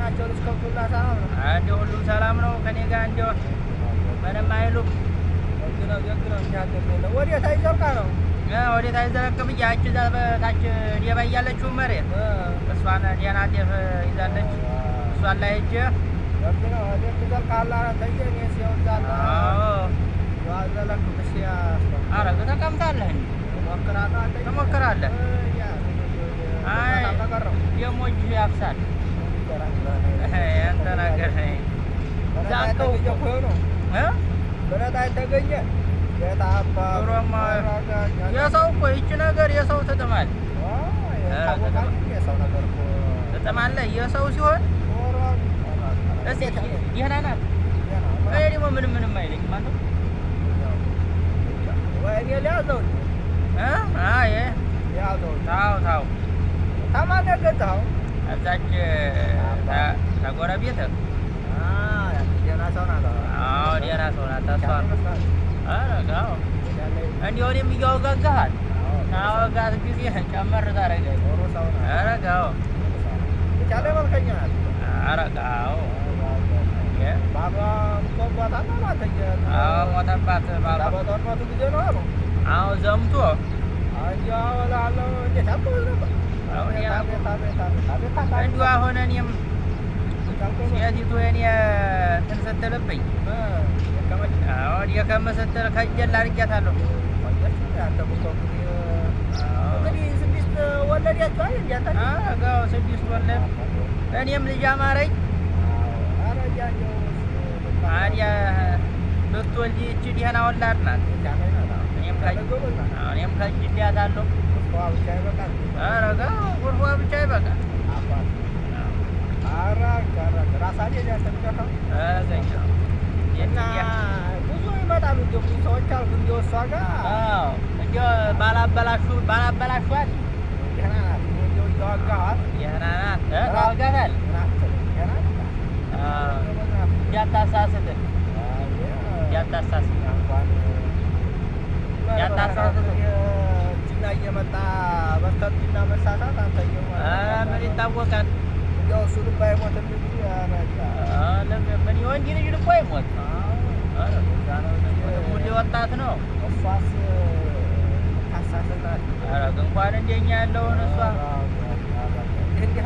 ናቸው? ልስከብቱላ ሰላም ነው? አንዴ ሁሉም ሰላም ነው ከኔ ጋር እንደው ምንም አይሉም። ደግ ነው እንጂ ወዴት አይዘልቃ ነው? ወዴት አይዘለቅም እያች እዛ በታች ዴባ እያለችው መሬት እሷን ደህና ጤፍ ይዛለች። እሷን ላይ ሂጅ ደግ ነው ዘልቃላ ተየ እኔ ሲወዛለ ዋዘለክ ብሽያ አረግ ተቀምጣለህ እንዴ? ትሞክራለህ? አይ ደግሞ እጅ ያፍሳል። አንተ ነገር ዛንተው ነው በረታ የተገኘ የሰው እኮ ይቺ ነገር የሰው ትጥማል። ትጥማለህ የሰው ሲሆን እስኪ ደህና ናት። እኔ ደግሞ ምንም አይለኝም ማለት ነው። ወይኔ ሊያዘው አይ ታው ታማን ገዛው እዛች ተጎረቤትህ ደህና ሰው ናት። አዎ ደህና ሰው ናት። እሷ አረጋው እንዲሁ እኔም እያወጋጋሃል ታወጋት ጊዜ ጨመር ታደርጋለህ። አረጋው የቻለ መልከኛ ናት። አረጋው ባባ ሞቷታል ማለት ሞተባት ባባ በጦርነቱ ጊዜ ነው አሉ። አዎ ዘምቶ እያወላለሁ እንዴት አበበ ነበር እንዲሁ አሁን እኔም ሴቲቱ የኔ እንትን ስትልብኝ ደከም ስትል ከእጄን ላድርጊያታለሁ። እንግዲህ 6 ወለዳችሁ አይደል? አረጋው 6 ወለድ። እኔም ልጅ አማረኝ። ታዲያ ብትወልድ ይህች ደህና ወላድ ናት። እኔም ከእጅልያታለሁ። አረጋው ጉርፏ ብቻ ይበቃል። ብዙ ይመጣሉ ሰዎች አሉ እንዲሁ እሷ ጋር እንዲሁ ባላበላሿት እየዋጋኋት ደህና ናት። ታወጋታለህ እንዳታሳስትህ እጅና እየመጣ በስተርጅና መሳሳት አንተየው ምን ይታወቃል? ያው እሱ ልባ አይሞትም እንጂ ምን የወንድ ልጅ ልቦ አይሞት። ሙሌ ወጣት ነው። እሷስ ታሳስናት። ኧረ እንኳን እንደኛ ያለውን እሷ